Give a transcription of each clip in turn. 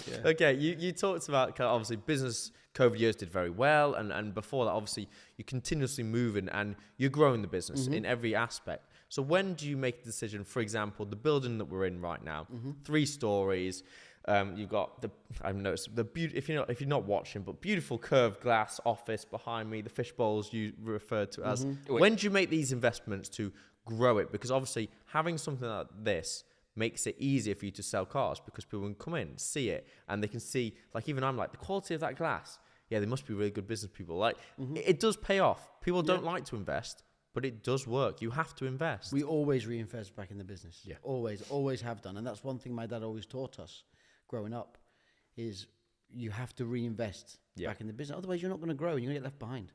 Yeah. Okay, you talked about kind of obviously business COVID years did very well, and before that, obviously, you're continuously moving and you're growing the business in every aspect. So when do you make a decision, for example, the building that we're in right now, 3 stories, you've got I've noticed the if you're not watching, but beautiful curved glass office behind me, the fish bowls you referred to as. When do you make these investments to grow it? Because obviously having something like this makes it easier for you to sell cars, because people can come in, see it, and they can see, like, even I'm like, the quality of that glass. Yeah, they must be really good business people. Like, it does pay off. People don't like to invest, but it does work. You have to invest. We always reinvest back in the business. Yeah. Always have done. And that's one thing my dad always taught us growing up, is you have to reinvest back in the business. Otherwise, you're not going to grow and you're going to get left behind.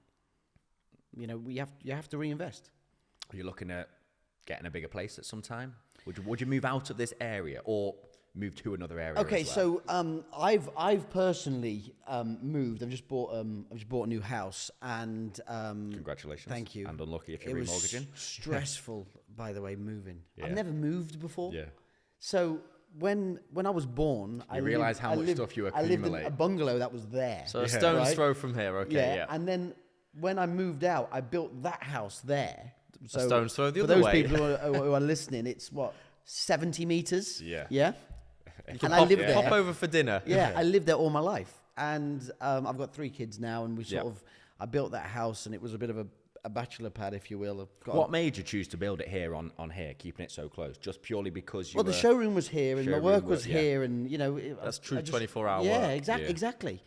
You know, you have to reinvest. Are you looking at getting a bigger place at some time? Would you move out of this area or move to another area? Okay, as well? so I've personally moved. I've just bought a new house, and congratulations. Thank you. And unlucky if you're remortgaging. It was stressful, by the way, moving. Yeah. I've never moved before. Yeah. So when I was born, I realised how much stuff you accumulate. I lived in a bungalow that was there. So a stone's throw from here. Okay. Yeah. And then when I moved out, I built that house there. So a stone's throw the for other those way. people who are listening, it's 70 meters. Yeah. Yeah. And I lived there. Pop over for dinner. Yeah, I lived there all my life, and I've got 3 kids now, and I built that house, and it was a bit of a bachelor pad, if you will. What made you choose to build it here on here, keeping it so close? Just purely because you the showroom was here, and my work was here, and that's true. 24-hour work. Yeah, exactly.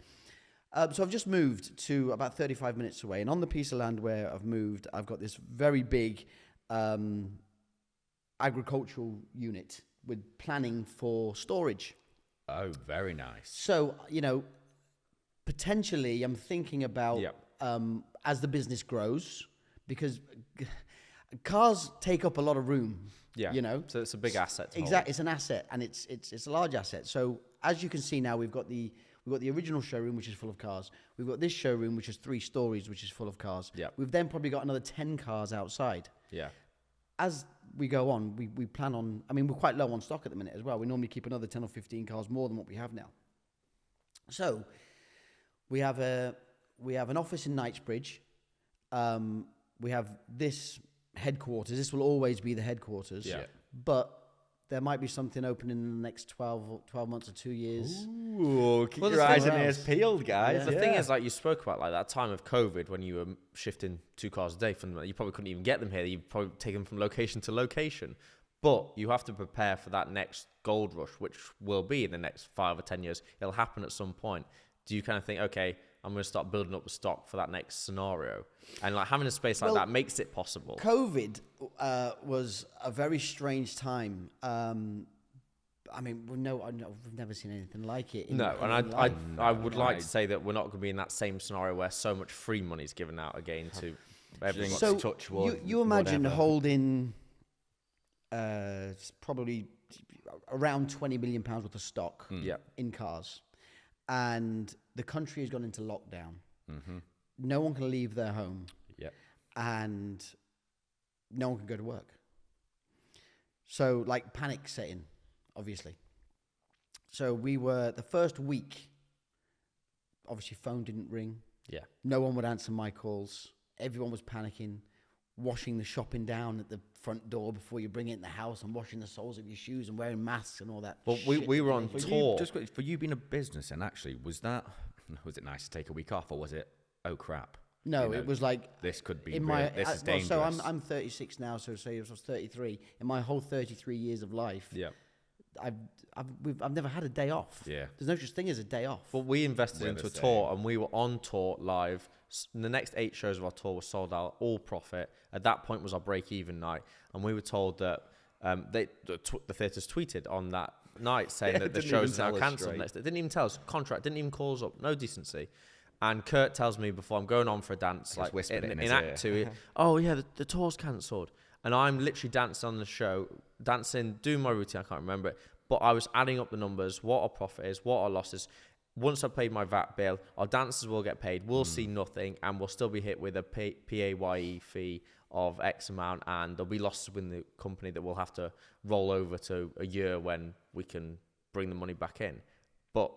So I've just moved to about 35 minutes away, and on the piece of land where I've moved, I've got this very big agricultural unit with planning for storage. Oh, very nice. So, potentially I'm thinking about, as the business grows, because cars take up a lot of room. Yeah. So it's a big asset. Exactly. It's an asset, and it's a large asset. So as you can see now, we've got the original showroom, which is full of cars. We've got this showroom, which is 3 stories, which is full of cars. Yeah. We've then probably got another 10 cars outside. Yeah. As we go on, we plan on, we're quite low on stock at the minute as well. We normally keep another 10 or 15 cars more than what we have now. So we have an office in Knightsbridge. We have this headquarters. This will always be the headquarters. Yeah. But there might be something opening in the next 12 months or 2 years. Ooh, keep your eyes and ears peeled, guys. The thing is, like you spoke about, like that time of COVID when you were shifting 2 cars a day, you probably couldn't even get them here. You'd probably take them from location to location. But you have to prepare for that next gold rush, which will be in the next 5 or 10 years. It'll happen at some point. Do you kind of think, okay, I'm going to start building up the stock for that next scenario? And like having a space like that makes it possible. COVID was a very strange time. We've never seen anything like it. I would like to say that we're not going to be in that same scenario where so much free money is given out again to everyone. So touch wood, you imagine holding probably around £20 million worth of stock in cars. And the country has gone into lockdown. Mm-hmm. No one can leave their home. Yep. And no one can go to work. So, panic set in, obviously. So we were, the first week, obviously phone didn't ring. Yeah. No one would answer my calls. Everyone was panicking, washing the shopping down at the front door before you bring it in the house, and washing the soles of your shoes and wearing masks and all that. Well, we were on tour. For you being a business, and actually, was it nice to take a week off, or was it, oh crap? No, it was like this could be this is dangerous. So I'm 36 now, so say I was 33. In my whole 33 years of life, I've never had a day off. Yeah, there's no such thing as a day off. But we invested into a tour, and we were on tour live. The next 8 shows of our tour were sold out, all profit. At that point was our break-even night, and we were told that the theatres tweeted on that night saying that the shows are now cancelled. They didn't even tell us. Contract didn't even call us up. No decency. And Kurt tells me before I'm going on for a dance, like in Act 2, oh yeah, the tour's cancelled. And I'm literally dancing on the show, doing my routine, I can't remember it, but I was adding up the numbers, what our profit is, what our losses. Once I paid my VAT bill, our dancers will get paid, we'll see nothing, and we'll still be hit with a PAYE fee of X amount, and there'll be losses within the company that we'll have to roll over to a year when we can bring the money back in. But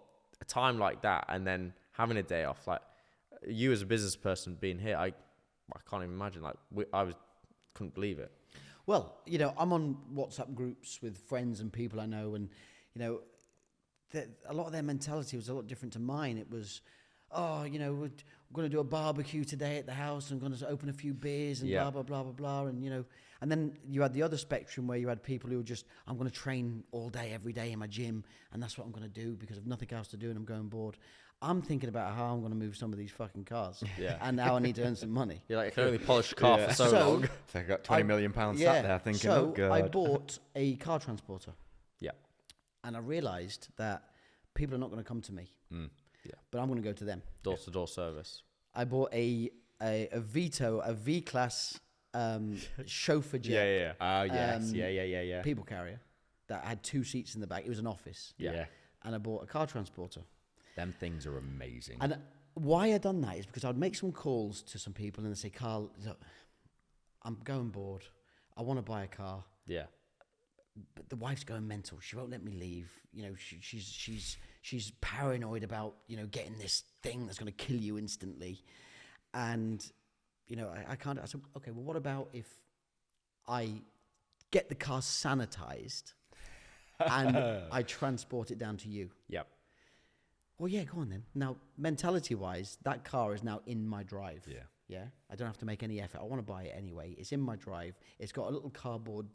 time like that and then having a day off, like you as a business person being here, I can't even imagine. Like couldn't believe it. Well, I'm on WhatsApp groups with friends and people I know, and a lot of their mentality was a lot different to mine. It was, we're going to do a barbecue today at the house, and I'm going to open a few beers and blah, blah, blah, blah, blah. And then you had the other spectrum where you had people who were just, I'm going to train all day, every day in my gym, and that's what I'm going to do because I've nothing else to do and I'm going bored. I'm thinking about how I'm going to move some of these fucking cars and how I need to earn some money. You're like, I can only polish a car for so long. So I got 20 million pounds sat there thinking, oh, God. I bought a car transporter. Yeah. And I realised that people are not going to come to me. Yeah. But I'm going to go to them. Door-to-door service. I bought a V-Class chauffeur jet. Yeah. People carrier that had 2 seats in the back. It was an office. Yeah. And I bought a car transporter. Them things are amazing. And why I done that is because I'd make some calls to some people and they'd say, Carl, look, I'm going bored. I want to buy a car. Yeah. But the wife's going mental. She won't let me leave. She's paranoid about, getting this thing that's going to kill you instantly. And, I can't. I said, okay, well, what about if I get the car sanitized and I transport it down to you? Yep. Well, yeah, go on then. Now, mentality-wise, that car is now in my drive. Yeah. Yeah? I don't have to make any effort. I want to buy it anyway. It's in my drive. It's got a little cardboard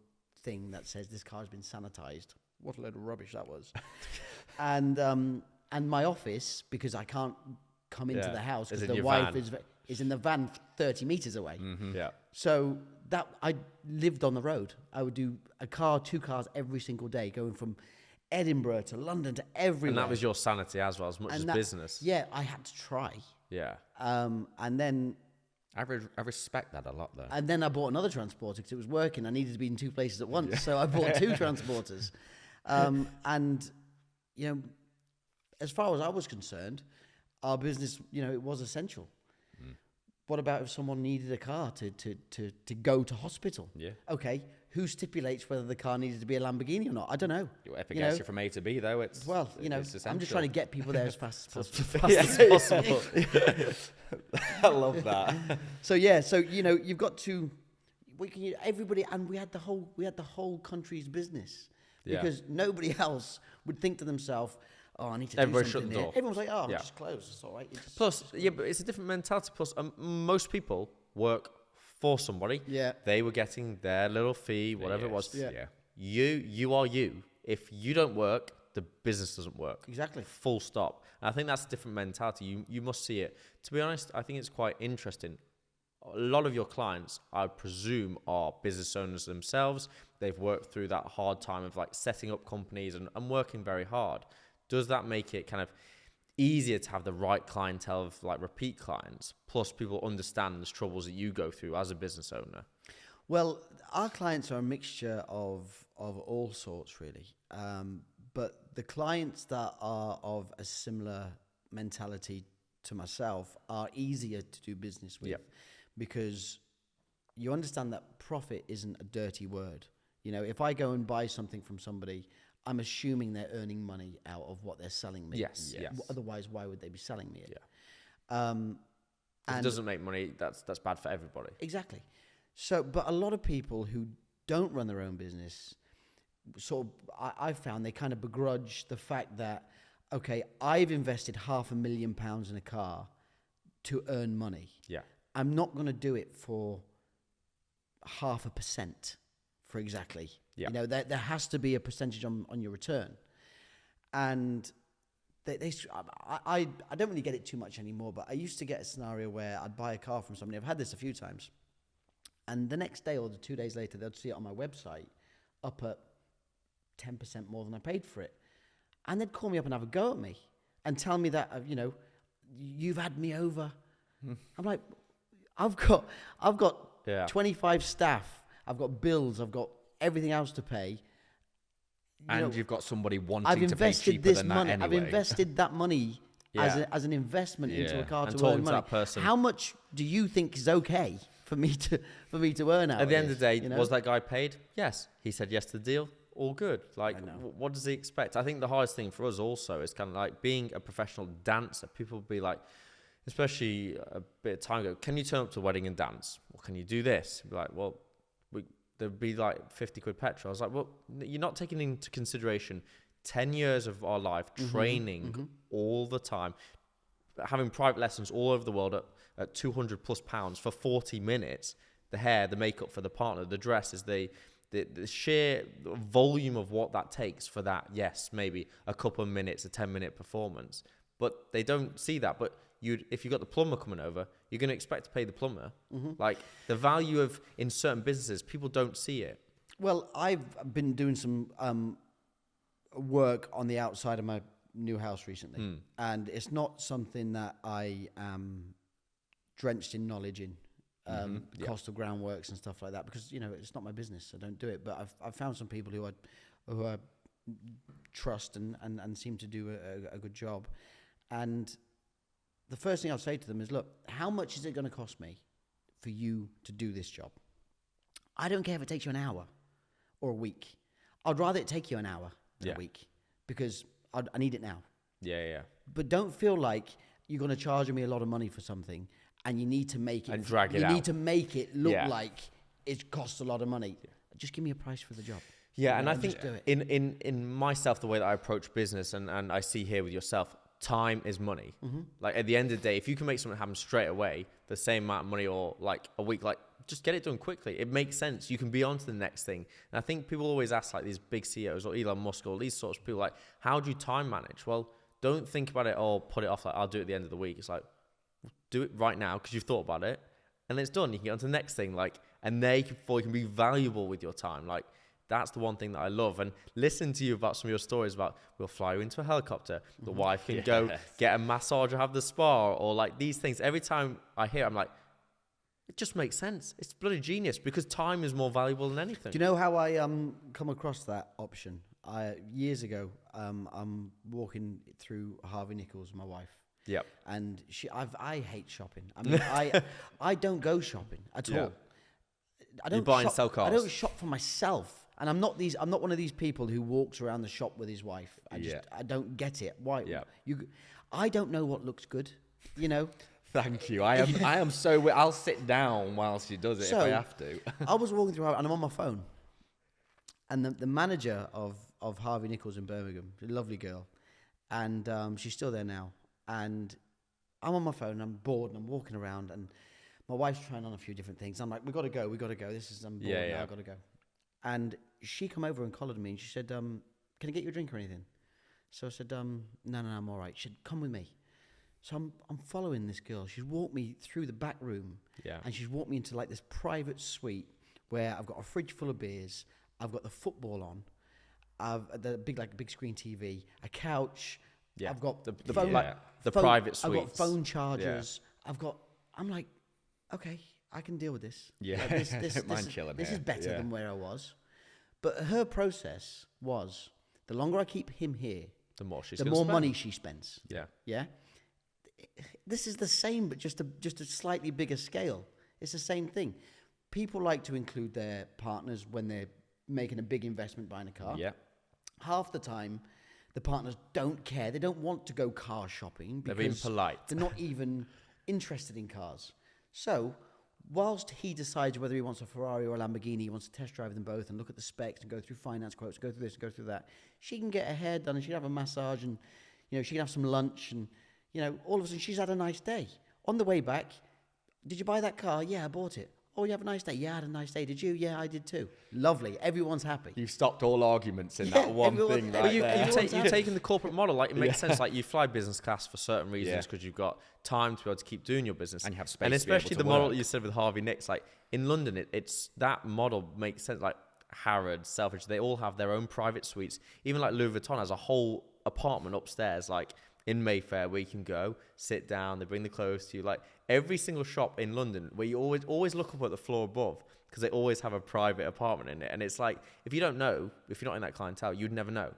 thing that says this car's been sanitized. What a load of rubbish that was. And my office, because I can't come into the house because the wife is in the van 30 meters away. Mm-hmm. Yeah. So that I lived on the road. I would do 2 cars every single day, going from Edinburgh to London to everywhere. And that was your sanity as well, as much as business. Yeah, I had to try. Yeah. And then I respect that a lot, though. And then I bought another transporter because it was working. I needed to be in 2 places at once, so I bought 2 transporters. And as far as I was concerned, our business, it was essential. What about if someone needed a car to go to hospital? Yeah. Okay, who stipulates whether the car needed to be a Lamborghini or not? I don't know. If it gets you from A to B, though, it's I'm just trying to get people there as fast as possible. I love that. So you've got to. Everybody, and we had the whole country's business because nobody else would think to themselves, "Oh, I need to Everybody do shut something the here." door. Everyone's like, "Oh, just close. It's all right." Plus, but it's a different mentality. Plus, most people work for somebody. Yeah. They were getting their little fee, whatever it was. Yeah. You are you. If you don't work, the business doesn't work. Exactly. Full stop. And I think that's a different mentality. You must see it. To be honest, I think it's quite interesting. A lot of your clients, I presume, are business owners themselves. They've worked through that hard time of like setting up companies and working very hard. Does that make it kind of easier to have the right clientele of like repeat clients, plus people understand the troubles that you go through as a business owner? Well, our clients are a mixture of all sorts, really. But the clients that are of a similar mentality to myself are easier to do business with because you understand that profit isn't a dirty word. If I go and buy something from somebody, I'm assuming they're earning money out of what they're selling me. Yes. Otherwise, why would they be selling me it? Yeah. If it doesn't make money, that's bad for everybody. Exactly. So, but a lot of people who don't run their own business, I found they kind of begrudge the fact that, okay, I've invested £500,000 in a car to earn money. Yeah. I'm not going to do it for 0.5% for exactly. Yeah. There has to be a percentage on your return. And I don't really get it too much anymore, but I used to get a scenario where I'd buy a car from somebody. I've had this a few times. And the next day or 2 days later, they'd see it on my website up at 10% more than I paid for it. And they'd call me up and have a go at me and tell me that, you've had me over. I'm like, I've got 25 staff. I've got bills. I've got everything else to pay. You've got somebody wanting to pay cheaper than that anyway. I've invested that money as an investment into a car and to earn to money. that person. How much do you think is okay for me to earn out? At the end of the day, was that guy paid? Yes. He said yes to the deal. all good. Like, what does he expect? I think the hardest thing for us also is kind of like being a professional dancer. People be like, especially a bit of time ago, can you turn up to a wedding and dance? Or can you do this? Be like, well, there'd be like 50 quid petrol. I was like, well, you're not taking into consideration 10 years of our life training all the time, having private lessons all over the world at 200 plus pounds for 40 minutes. The hair, the makeup for the partner, the dresses, the sheer volume of what that takes for that, yes, maybe a couple of minutes, a 10-minute performance. But they don't see that. But if you've got the plumber coming over, you're going to expect to pay the plumber. Like, the value of, in certain businesses, people don't see it. Well, I've been doing some work on the outside of my new house recently. And it's not something that I am drenched in knowledge in. Cost of groundworks and stuff like that, because it's not my business. I don't do it, but I've found some people who I trust and seem to do a good job. And the first thing I'll say to them is, look, how much is it going to cost me for you to do this job? I don't care if it takes you an hour or a week. I'd rather it take you an hour than a week, because I need it now. But don't feel like you're going to charge me a lot of money for something, and you need to make it and drag it out. You need to make it look like it costs a lot of money. Just give me a price for the job. And I think in myself, the way that I approach business, and I see here with yourself, time is money. Like, at the end of the day, if you can make something happen straight away, the same amount of money, or like a week, like, just get it done quickly. It makes sense. You can be on to the next thing. And I think people always ask, like, these big CEOs or Elon Musk or these sorts of people, like, how do you time manage? Well, don't think about it or put it off like, I'll do it at the end of the week. It's like, do it right now because you've thought about it, and it's done. You can get on to the next thing, like, and you can be valuable with your time. Like, that's the one thing that I love. And listen to you about some of your stories about, we'll fly you into a helicopter. The wife can go get a massage or have the spa, or like these things. Every time I hear, I'm like, it just makes sense. It's bloody genius, because time is more valuable than anything. Do you know how I come across that option? Years ago, I'm walking through Harvey Nichols, my wife. Yep. And I hate shopping. I mean, I don't go shopping at all. I don't You buy and sell cars. I don't shop for myself, and I'm not one of these people who walks around the shop with his wife. I don't get it. Why? Yeah. I don't know what looks good. Thank you. I am so. I'll sit down while she does it if I have to. I was walking through, and I'm on my phone, and the manager of Harvey Nichols in Birmingham, a lovely girl, and she's still there now. And I'm on my phone, I'm bored, and I'm walking around, and my wife's trying on a few different things. I'm like, we got to go. I'm bored now, I got to go. And she come over and collared me, and she said, can I get you a drink or anything? So I said, no, I'm all right. She said, come with me. So I'm following this girl. She's walked me through the back room, and she's walked me into like this private suite where I've got a fridge full of beers, I've got the football on, I've the big screen TV, a couch. Yeah. I've got the private suites. I've got phone chargers. I'm like, okay, I can deal with this. Yeah. Like, this is better than where I was. But her process was, the longer I keep him here, the more money she spends. Yeah. Yeah. This is the same, but just a slightly bigger scale. It's the same thing. People like to include their partners when they're making a big investment buying a car. Yeah. Half the time, the partners don't care. They don't want to go car shopping because they're being polite. They're not even interested in cars. So, whilst he decides whether he wants a Ferrari or a Lamborghini, he wants to test drive them both and look at the specs and go through finance quotes, go through this, go through that. She can get her hair done and she can have a massage and, she can have some lunch and, all of a sudden she's had a nice day. On the way back, did you buy that car? Yeah, I bought it. Oh, you have a nice day? Yeah, I had a nice day. Did you? Yeah, I did too. Lovely. Everyone's happy. You've stopped all arguments in that one thing right there. You've taken the corporate model. Like, it makes sense. Like, you fly business class for certain reasons because you've got time to be able to keep doing your business. And you have space. And especially to be able to model that you said with Harvey Nicks, like, in London, it's that model makes sense. Like, Harrods, Selfridge, they all have their own private suites. Even like Louis Vuitton has a whole apartment upstairs, like, in Mayfair, where you can go, sit down, they bring the clothes to you. Like, every single shop in London, where you always look up at the floor above, because they always have a private apartment in it. And it's like, if you don't know, if you're not in that clientele, you'd never know.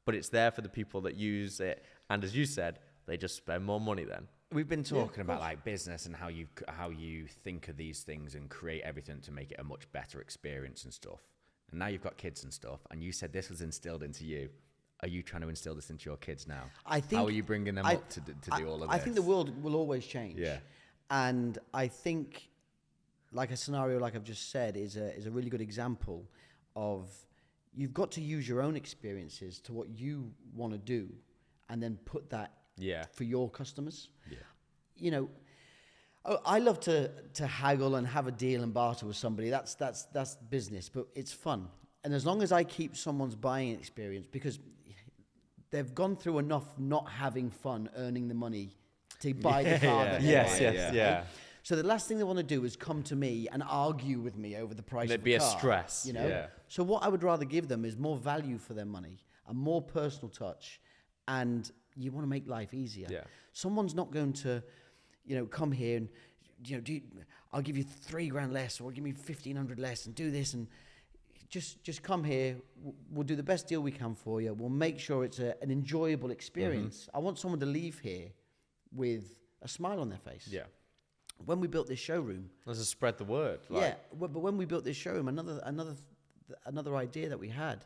But it's there for the people that use it. And as you said, they just spend more money then. We've been talking about like business and how you think of these things and create everything to make it a much better experience and stuff. and now you've got kids and stuff, and you said this was instilled into you. Are you trying to instill this into your kids now? I think. How are you bringing them up to do all of this? I think the world will always change. Yeah. And I think, like a scenario like I've just said, is a really good example of you've got to use your own experiences to what you want to do, and then put that for your customers. Yeah. You know, I love to haggle and have a deal and barter with somebody. That's business, but it's fun. And as long as I keep someone's buying experience, because they've gone through enough not having fun earning the money to buy the car. Yes. So the last thing they want to do is come to me and argue with me over the price of the car. It'd be a stress, you know. Yeah. So what I would rather give them is more value for their money, a more personal touch, and you want to make life easier. Yeah. Someone's not going to, you know, come here and, you know, I'll give you $3,000 less, or give me 1,500 less, and do this, and just come here. We'll do the best deal we can for you. We'll make sure it's an enjoyable experience. I want someone to leave here with a smile on their face. Yeah. When we built this showroom, Let's just spread the word. but when we built this showroom, another idea that we had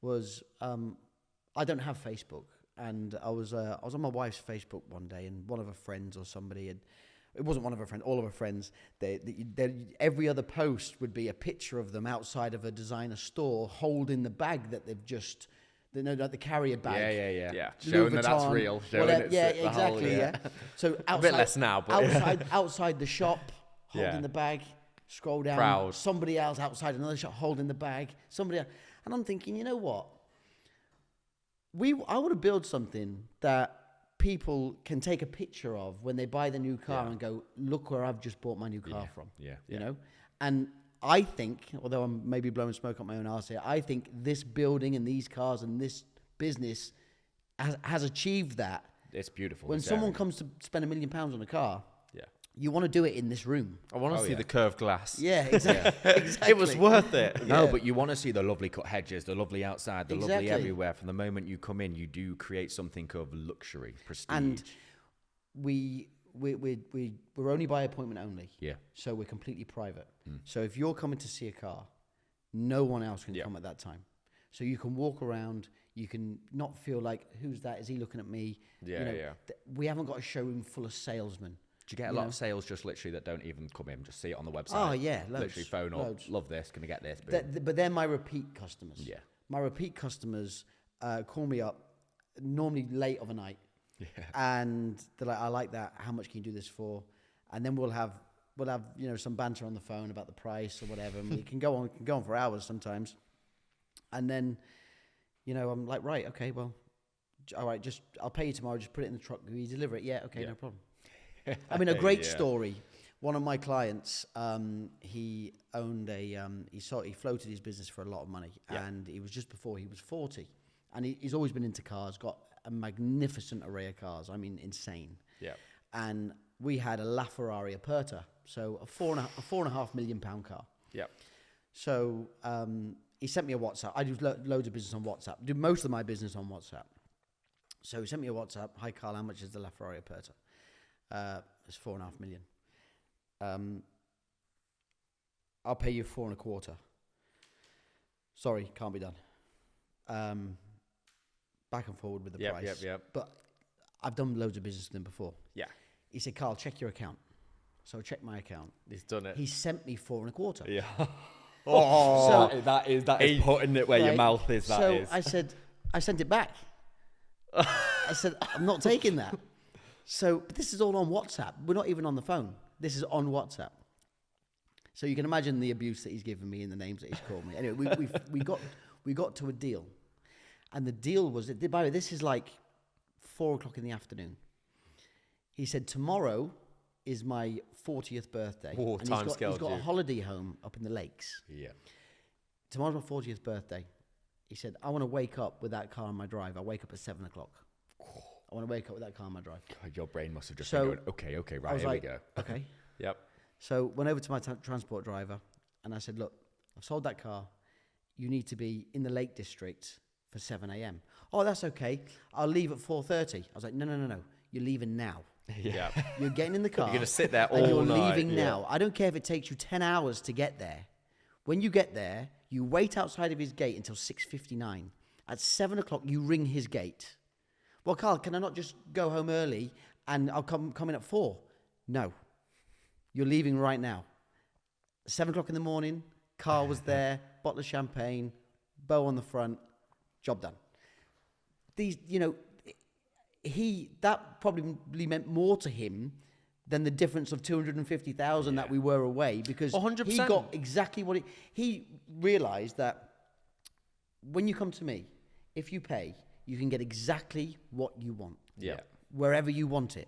was I don't have Facebook, and I was on my wife's Facebook one day, and one of her friends or somebody had. It wasn't one of her friends, all of her friends. Every other post would be a picture of them outside of a designer store holding the bag that they've just, like the carrier bag. Yeah. Showing that that's real. Exactly. So outside, a bit less now, but outside the shop, holding the bag. Scroll down. Proud. Somebody else outside another shop holding the bag. Somebody else. And I'm thinking, you know what? I want to build something that people can take a picture of when they buy the new car and go, look where I've just bought my new car from. You know? And I think, although I'm maybe blowing smoke up my own arse here, I think this building and these cars and this business has achieved that. It's beautiful. When someone comes to spend £1 million on a car, you want to do it in this room. I want to see the curved glass. Yeah, exactly. It was worth it. No, but you want to see the lovely cut hedges, the lovely outside, the lovely everywhere. From the moment you come in, you do create something of luxury, prestige. And we're only by appointment only. Yeah. So we're completely private. So if you're coming to see a car, no one else can come at that time. So you can walk around. You can not feel like, who's that? Is he looking at me? We haven't got a showroom full of salesmen. Do you get a lot of sales just literally that don't even come in, just see it on the website? Oh, yeah, loads. Literally phone up, love this, can I get this? But they're my repeat customers. Yeah. My repeat customers call me up, normally late of a night. Yeah. And they're like, I like that. How much can you do this for? And then we'll have some banter on the phone about the price or whatever. And it can go on for hours sometimes. And then, I'm like, right, okay, well, all right, I'll pay you tomorrow. Just put it in the truck. Will you deliver it? Yeah, okay, no problem. I mean, a great story. One of my clients, he owned he floated his business for a lot of money, and it was just before he was 40, and he's always been into cars, got a magnificent array of cars. I mean, insane. Yeah. And we had a LaFerrari Aperta, so a £4.5 million car. Yeah. So he sent me a WhatsApp. I do loads of business on WhatsApp. Do most of my business on WhatsApp. So he sent me a WhatsApp. Hi, Carl. How much is the LaFerrari Aperta? It's $4.5 million. I'll pay you 4.25. Sorry, can't be done. Back and forward with the price. But I've done loads of business with him before. Yeah. He said, Carl, check your account. So I checked my account. He's done it. He sent me 4.25. Yeah. So that is putting it where your mouth is. I said, I sent it back. I said, I'm not taking that. So this is all on WhatsApp. We're not even on the phone. This is on WhatsApp. So you can imagine the abuse that he's given me and the names that he's called me. Anyway, we got to a deal, and the deal was, by the way, this is like 4:00 in the afternoon. He said, tomorrow is my 40th birthday. And he's got a holiday home up in the lakes. Yeah. Tomorrow's my 40th birthday. He said, I want to wake up with that car on my drive. I wake up at 7:00. I want to wake up with that car on my drive. God, your brain must have just been going, okay, right, here we go. Okay. Yep. So went over to my transport driver, and I said, look, I've sold that car. You need to be in the Lake District for 7 a.m. Oh, that's okay. I'll leave at 4:30. I was like, no. You're leaving now. Yeah. You're getting in the car. You're going to sit there all and you're night. Leaving now. I don't care if it takes you 10 hours to get there. When you get there, You wait outside of his gate until 6:59. At 7 o'clock, you ring his gate. Well, Carl, can I not just go home early and I'll come in at 4? No. You're leaving right now. 7 o'clock in the morning, car was there, bottle of champagne, bow on the front, job done. These, that probably meant more to him than the difference of 250,000 that we were away, because 100%. he got exactly what he realized that when you come to me, if you pay, you can get exactly what you want. Yeah. Wherever you want it.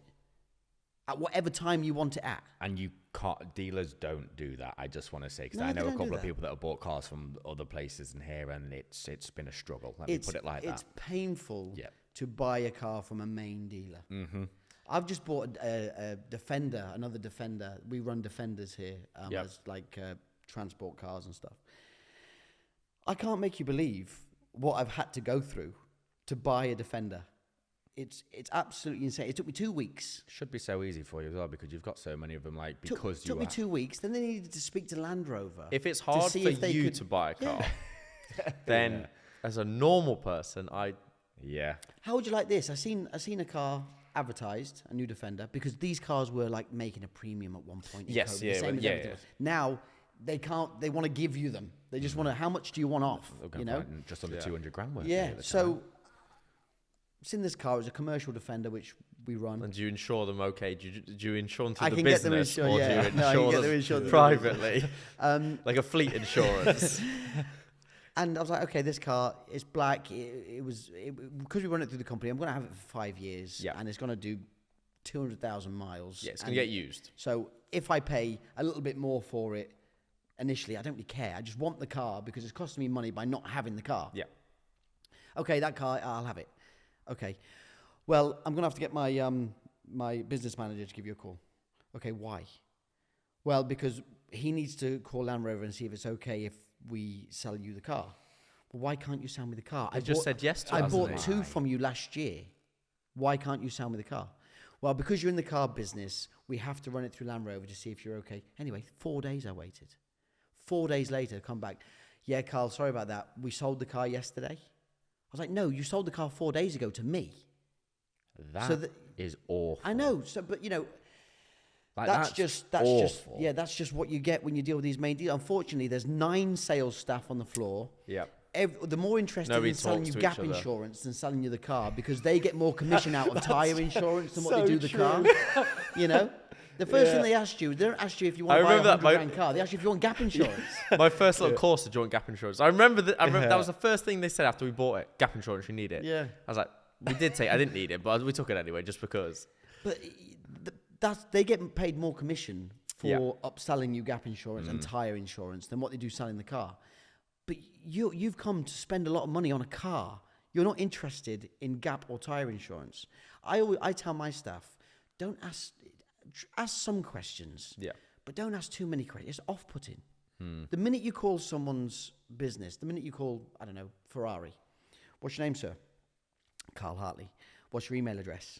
At whatever time you want it at. And you can't, dealers don't do that. I just want to say, because No, I they know a don't couple do of that. people that have bought cars from other places in here, and it's been a struggle. Let me put it like It's that. painful Yeah. to buy a car from a main dealer. Mm-hmm. I've just bought a Defender, another Defender. We run Defenders here as like transport cars and stuff. I can't make you believe what I've had to go through to buy a Defender. It's absolutely insane. It took me 2 weeks. Should be so easy for you as well, because you've got so many of them. Like, Took me 2 weeks. Then they needed to speak to Land Rover. If it's hard for see if they you could- to buy a car, then as a normal person, Yeah. How would you like this? I seen a car advertised, a new Defender, because these cars were like making a premium at one point. In Yes, COVID, yeah, the same as yeah, everything. yeah. Now they can't. They want to give you them. They just want to. How much do you want off? They'll go You know. find just under 200 grand worth. Yeah. at the time. So, seen this car as a commercial Defender, which we run. and do you insure them okay? Do you insure them through I the can get them business, insured, or yeah. do you No, I can insure get them them insured privately? Um, Like a fleet insurance? And I was like, okay, this car is black. Because we run it through the company, I'm going to have it for 5 years. Yeah. And it's going to do 200,000 miles. Yeah, it's going to And get used. So if I pay a little bit more for it initially, I don't really care. I just want the car because it's costing me money by not having the car. Yeah. Okay, that car, I'll have it. Okay. Well, I'm going to have to get my my business manager to give you a call. Okay, why? Well, because he needs to call Land Rover and see if it's okay if we sell you the car. Well, why can't you sell me the car? I just said yes to it, I hasn't bought he? two from you last year. Why can't you sell me the car? Well, because you're in the car business, we have to run it through Land Rover to see if you're okay. Anyway, 4 days I waited. 4 days later, come back. Yeah, Carl, sorry about that. We sold the car yesterday. I was like, no, you sold the car 4 days ago to me. That is awful. I know. So, but Like, that's just awful. that's just what you get when you deal with these main deals. Unfortunately, there's 9 sales staff on the floor. Yeah. The more interested Nobody in selling talks you to gap each other. insurance than selling you the car, because they get more commission out of tyre insurance than what they do the car. The first thing they asked you, they don't ask you if you want to buy a remember that, £100 car. They ask you if you want gap insurance. My first little course of joint gap insurance. I remember that was the first thing they said after we bought it. Gap insurance, you need it. Yeah. I was like, we did take. I didn't need it, but we took it anyway, just because. But they get paid more commission for Yeah. upselling you gap insurance and tyre insurance than what they do selling the car. But you've come to spend a lot of money on a car. You're not interested in gap or tyre insurance. I tell my staff, don't ask some questions. Yeah. But don't ask too many questions. It's off-putting. The minute you call someone's business, the minute you call, I don't know, Ferrari, what's your name, sir? Carl Hartley. What's your email address?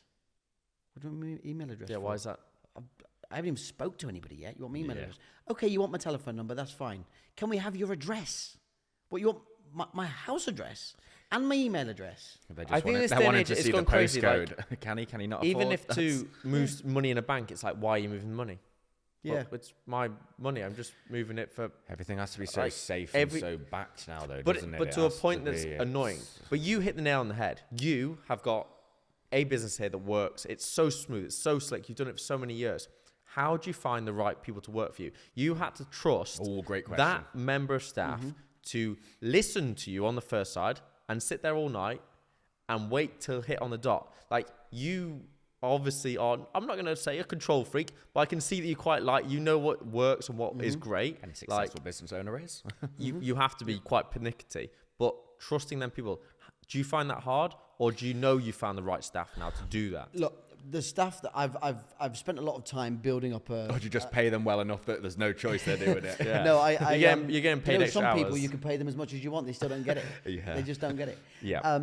What do you want my email address Yeah. for? Why is that? I haven't even spoke to anybody yet. You want my email address? Okay, you want my telephone number? That's fine. Can we have your address? What, you want my house address and my email address? They just I think wanted, this they day and wanted age, to it's see the gone crazy, postcode. Can he not Even afford? if to move money in a bank, it's like, why are you moving money? Yeah. Well, it's my money. I'm just moving it for. Everything has to be so Like, safe every- and so backed now, though, But doesn't it? but It to a has point to that's be, annoying. But you hit the nail on the head. You have got a business here that works. It's so smooth. It's so slick. You've done it for so many years. How do you find the right people to work for you? You had to trust Oh, great question. that member of staff to listen to you on the first side and sit there all night and wait till hit on the dot. Like, you obviously are, I'm not going to say a control freak, but I can see that you quite you know what works and what is great. Any Like, successful business owner is. you have to be quite pernickety, but trusting them people. Do you find that hard, or do you know you found the right staff now to do that? Look, the staff that I've spent a lot of time building up a. Or do you just pay them well enough that there's no choice they're doing it? Yeah. No, you're getting paid extra some people hours. you can pay them as much as you want, they still don't get it. Yeah. They just don't get it. Yeah.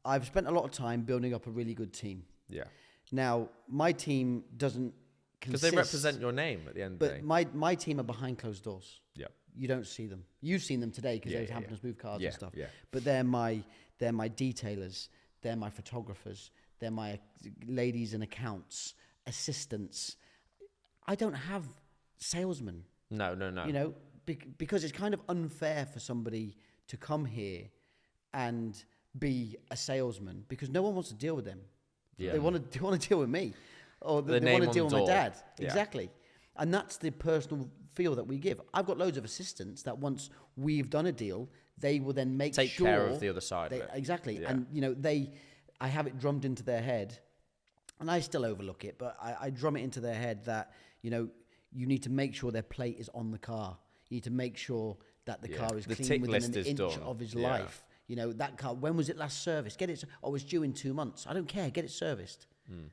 I've spent a lot of time building up a really good team. Yeah, Now, my team doesn't because consist, they represent your name at the end of the day. but my team are behind closed doors. Yeah, you don't see them. You've seen them today because they're helping us move cars and stuff. Yeah. But they're my detailers. They're my photographers. They're my ladies in accounts, assistants. I don't have salesmen. No. You know, because it's kind of unfair for somebody to come here and be a salesman because no one wants to deal with them. Yeah. They want to deal with me, or The they want name to deal on with the my door. dad. Yeah. Exactly. And that's the personal feel that we give. I've got loads of assistants that once we've done a deal, they will then Take care of the other side of it. Exactly. Yeah. And, you know, I have it drummed into their head, and I still overlook it, but I drum it into their head that, you know, you need to make sure their plate is on the car. You need to make sure that the car is The clean tick within list an is inch done. of his Yeah. life. You know, that car, when was it last serviced? Get it, it's due in 2 months. I don't care, get it serviced.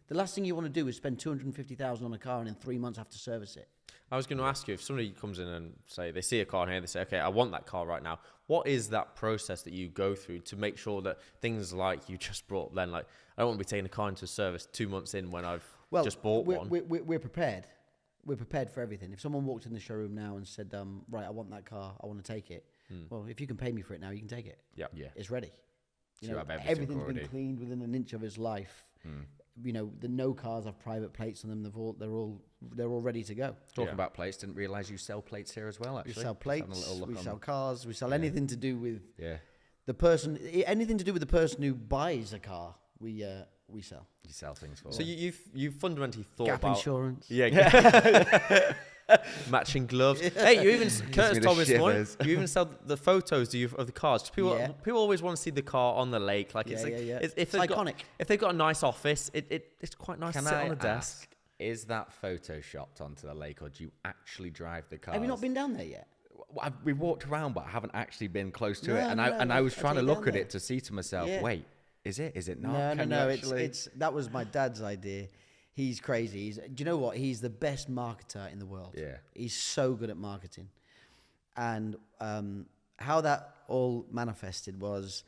The last thing you want to do is spend $250,000 on a car and in 3 months have to service it. I was going to ask you, if somebody comes in and say they see a car here, they say, okay, I want that car right now. What is that process that you go through to make sure that things like you just brought then, like, I don't want to be taking a car into service 2 months in when I've just bought one. We're prepared. We're prepared for everything. If someone walked in the showroom now and said, right, I want that car, I want to take it. Well, if you can pay me for it now, you can take it. Yeah. It's ready. You So know, you have everything everything's already. been cleaned within an inch of his life. You know, the no cars have private plates on them. They're all ready to go. Talking about plates, didn't realise you sell plates here as well, actually. We sell Just having a plates. little look We on sell cars. We sell anything to do with Yeah. the person. Anything to do with the person who buys a car. We sell. You sell things for. So you've fundamentally thought Gap about insurance. matching gloves. Hey, you even Curtis me the told me this morning. shivers. You even sell the photos of the cars. 'Cause people always want to see the car on the lake. Like it's Yeah, like yeah, yeah. If It's they've iconic. if they've got a nice office, it's quite nice Can to sit I on a desk. ask, is that photoshopped onto the lake, or do you actually drive the car? Have you not been down there yet? We walked around, but I haven't actually been close to No, it. And no, I was I'll trying to take you look down at there. it to see to myself, Yeah. wait, is it? Is it not? No. Can you It's that was my dad's idea. He's crazy. Do you know what? He's the best marketer in the world. Yeah. He's so good at marketing. And how that all manifested was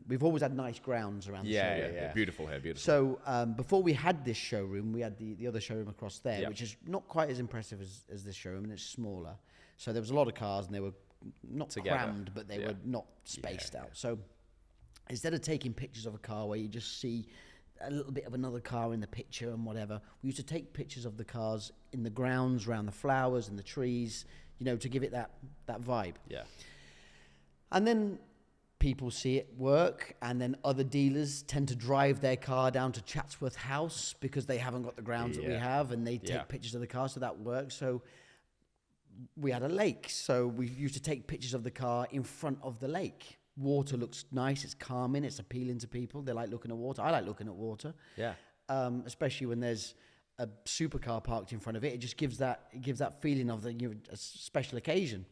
we've always had nice grounds around the showroom. Yeah. Beautiful here, beautiful. So before we had this showroom, we had the other showroom across there, Yeah. which is not quite as impressive as this showroom, and it's smaller. So there was a lot of cars, and they were not Together. crammed, but they were not spaced out. So instead of taking pictures of a car where you just see a little bit of another car in the picture and whatever, we used to take pictures of the cars in the grounds, around the flowers and the trees, you know, to give it that vibe. Yeah. And then people see it work, and then other dealers tend to drive their car down to Chatsworth House because they haven't got the grounds that we have, and they take Yeah. pictures of the car, so that works. So we had a lake, so we used to take pictures of the car in front of the lake. Water looks nice, it's calming, it's appealing to people. They like looking at water. I like looking at water. Yeah. Especially when there's a supercar parked in front of it. It just gives that feeling of a special occasion.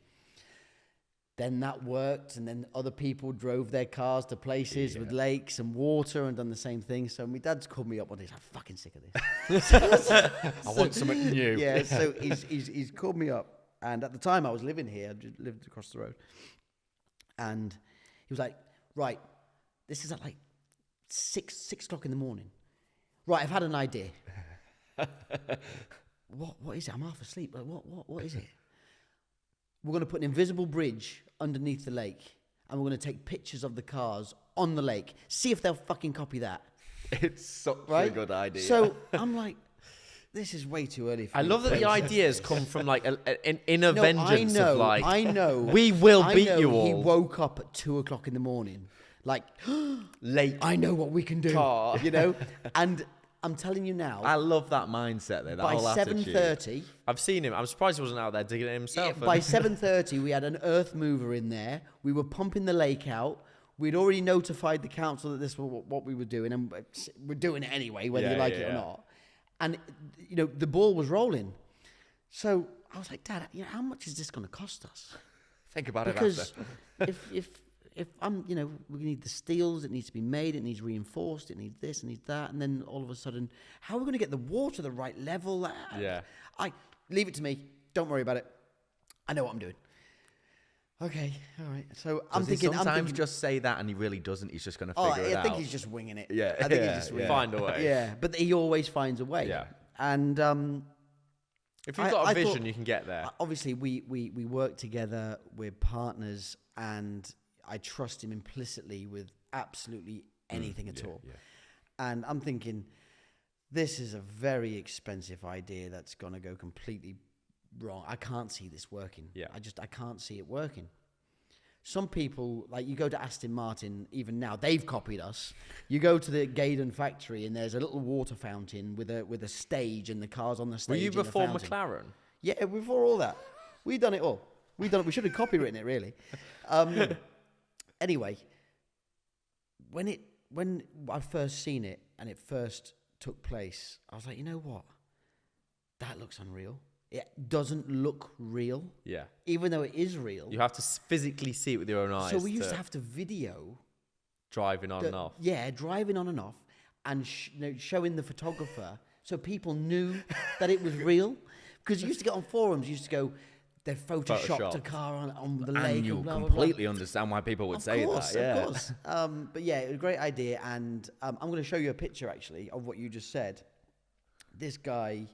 Then that worked, and then other people drove their cars to places with lakes and water and done the same thing. So my dad's called me up one day. He's like, "I'm fucking sick of this." I want something new. Yeah, so he's called me up, and at the time I was living here. I just lived across the road, and he was like, "Right, this is at like six o'clock in the morning. Right, I've had an idea. What is it? I'm half asleep. Like, what is it? We're going to put an invisible bridge underneath the lake, and we're going to take pictures of the cars on the lake. See if they'll fucking copy that." It's such Right? a good idea. So I'm like, this is way too early for I me love to that the process ideas this. come from like an inner No, vengeance I know, of like, I know. we will I beat know you all. He woke up at 2 o'clock in the morning, like, Late. I know what we can do. Car. You know? And I'm telling you now, I love that mindset there, that by whole attitude. 7:30, I've seen him. I'm surprised he wasn't out there digging it himself. by 7:30, we had an earth mover in there. We were pumping the lake out. We'd already notified the council that this was what we were doing, and we're doing it anyway, whether you like it or not. And you know, the ball was rolling. So I was like, "Dad, you know, how much is this going to cost us?" Think about Because it after. if I'm, you know, we need the steels, it needs to be made, it needs reinforced, it needs this, it needs that, and then all of a sudden, how are we going to get the water the right level? Yeah. I leave it to me. Don't worry about it. I know what I'm doing. Okay, all right. So I'm Does he thinking. sometimes just say that, and he really doesn't. He's just going to Oh, figure it out. I think he's just winging it. Yeah, I think yeah, he's just yeah. winging Find a way. it. Yeah, but he always finds a way. Yeah. And If you've got a vision, you can get there. Obviously, we work together, we're partners, and I trust him implicitly with absolutely anything at all. Yeah. And I'm thinking, this is a very expensive idea that's going to go completely wrong. I can't see this working. Yeah. I can't see it working. Some people, like you go to Aston Martin, even now, they've copied us. You go to the Gaydon factory and there's a little water fountain with a stage and the cars on the stage. Were you before McLaren? Yeah, before all that. We've done it all. We should have copywritten it, really. Anyway, when I first seen it and it first took place, I was like, you know what? That looks unreal. It doesn't look real. Yeah. Even though it is real. You have to physically see it with your own eyes. So we used to have to video. Driving on and off. Yeah, driving on and off. And showing the photographer so people knew that it was real. Because you used to get on forums, you used to go, they've photoshopped a car on the lake. And you blah, blah, completely blah. understand why people would say that. Yeah. Of course. But yeah, it was a great idea. And I'm going to show you a picture, actually, of what you just said. This guy...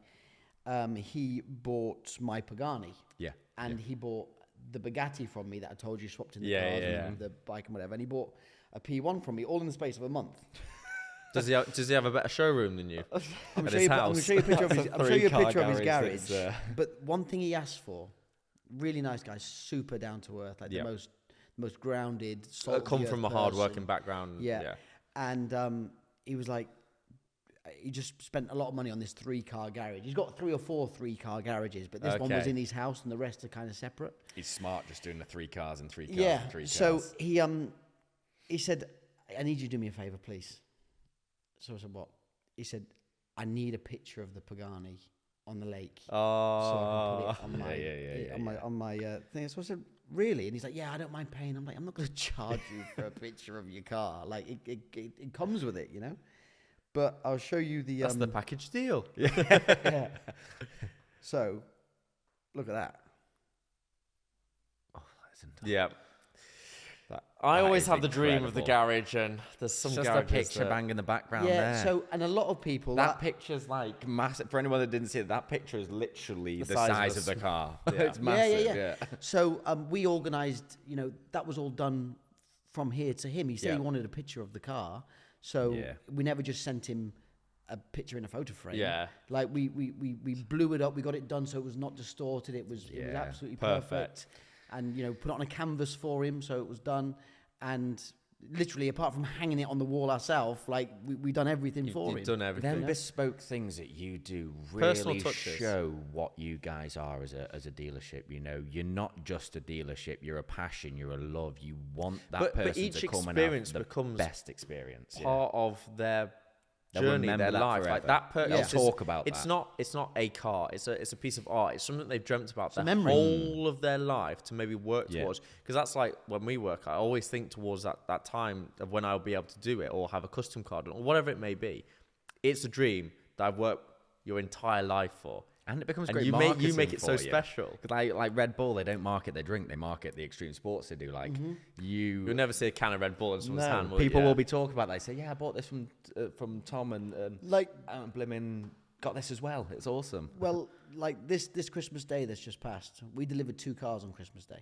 he bought my Pagani. Yeah. And he bought the Bugatti from me that I told you swapped in the cars and the bike and whatever. And he bought a P1 from me all in the space of a month. Does he have a better showroom than you? I'm going to show you a picture of his garage. But one thing he asked for, really nice guy, super down to earth, like the most grounded, come from a hard-working background. Yeah. And he was like, he just spent a lot of money on this 3-car garage. He's got 3 or 4 3-car garages, but this one was in his house and the rest are kind of separate. He's smart, just doing the 3 cars and 3 cars. Yeah. And 3 cars. So he said, I need you to do me a favor, please. So I said, what? He said, I need a picture of the Pagani on the lake. Oh. So I can put it on my thing. So I said, really? And he's like, yeah, I don't mind paying. I'm like, I'm not going to charge you for a picture of your car. Like it comes with it, you know? But I'll show you the... That's the package deal. Yeah. So, look at that. Oh, that's intense. Yeah. I always have the dream of the garage, and there's some just garages a picture bang in the background there. So, and a lot of people... That picture's like massive. For anyone that didn't see it, that picture is literally the size of the car. Yeah. It's massive. Yeah. So, we organised, that was all done from here to him. He said he wanted a picture of the car. So we never just sent him a picture in a photo frame. Yeah. Like we blew it up. We got it done so it was not distorted. It was absolutely perfect. And put it on a canvas for him so it was done. And literally, apart from hanging it on the wall ourselves, like we done everything for him. You've done everything. Them bespoke things that you do really show what you guys are as a dealership. You're not just a dealership. You're a passion. You're a love. You want that person to come and have the best experience. Part of their journey, their life. Forever. Like that person. They'll talk about it's that. It's not a car. It's a piece of art. It's something they've dreamt about their memory. whole of their life to maybe work towards. Because that's like when we work. I always think towards that time of when I'll be able to do it or have a custom car done or whatever it may be. It's a dream that I've worked your entire life for. And it becomes and great you marketing make it for so you. special. Like Red Bull, they don't market their drink; they market the extreme sports they do. Like You'll never see a can of Red Bull in someone's hand. People will be talking about that. They say, "Yeah, I bought this from Tom and Blimmin got this as well. It's awesome." Well, like this Christmas Day that's just passed, we delivered 2 cars on Christmas Day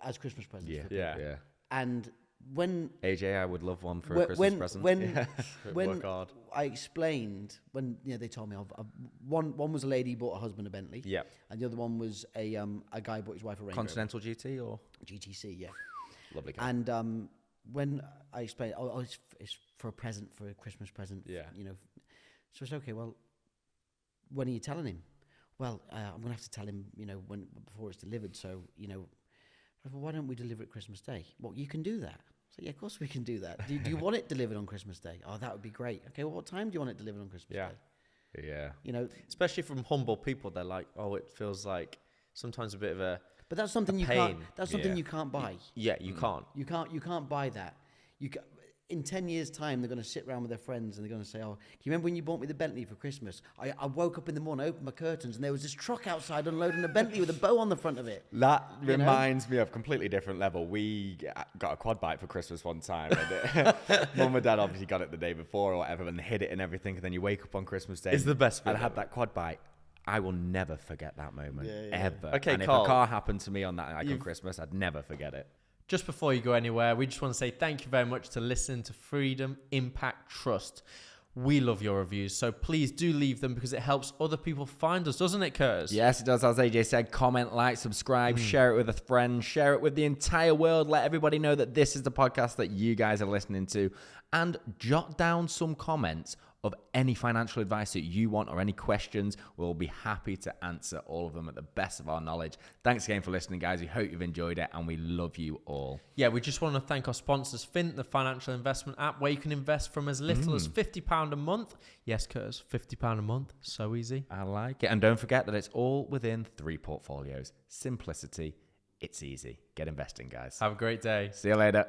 as Christmas presents. Yeah. And when AJ, I would love one for a Christmas present. When I explained, when they told me, one was a lady bought her husband a Bentley, and the other one was a guy bought his wife a Range Rover. Continental GT or GTC, yeah, lovely car. And when I explained, it's for a present, for a Christmas present, so it's okay. Well, when are you telling him? Well, I'm gonna have to tell him, before it's delivered. So well, why don't we deliver it Christmas Day? Well, you can do that. So, yeah, of course we can do that. Do you want it delivered on Christmas Day? Oh, that would be great. Okay, well, what time do you want it delivered on Christmas Day? Yeah. Especially from humble people, they're like, oh, it feels like sometimes a bit of a But that's something you pain. can't. That's something you can't buy. Yeah, you can't. You can't buy that. In 10 years' time, they're going to sit around with their friends and they're going to say, oh, can you remember when you bought me the Bentley for Christmas? I woke up in the morning, opened my curtains, and there was this truck outside unloading a Bentley with a bow on the front of it. That reminds me of a completely different level. We got a quad bike for Christmas one time. And Mum and Dad obviously got it the day before or whatever and hid it and everything. And then you wake up on Christmas Day. It's the best bit And I had that quad bike. I will never forget that moment, ever. Okay, and Carl, if a car happened to me on that night on Christmas, I'd never forget it. Just before you go anywhere, we just want to say thank you very much to listening to Freedom Impact Trust. We love your reviews, so please do leave them because it helps other people find us, doesn't it, Curtis? Yes, it does. As AJ said, comment, like, subscribe, share it with a friend, share it with the entire world. Let everybody know that this is the podcast that you guys are listening to. And jot down some comments of any financial advice that you want or any questions. We'll be happy to answer all of them at the best of our knowledge. Thanks again for listening, guys. We hope you've enjoyed it, and we love you all. Yeah, we just want to thank our sponsors, FINT, the financial investment app, where you can invest from as little as £50 a month. Yes, Curtis, £50 a month. So easy. I like it. And don't forget that it's all within 3 portfolios. Simplicity. It's easy. Get investing, guys. Have a great day. See you later.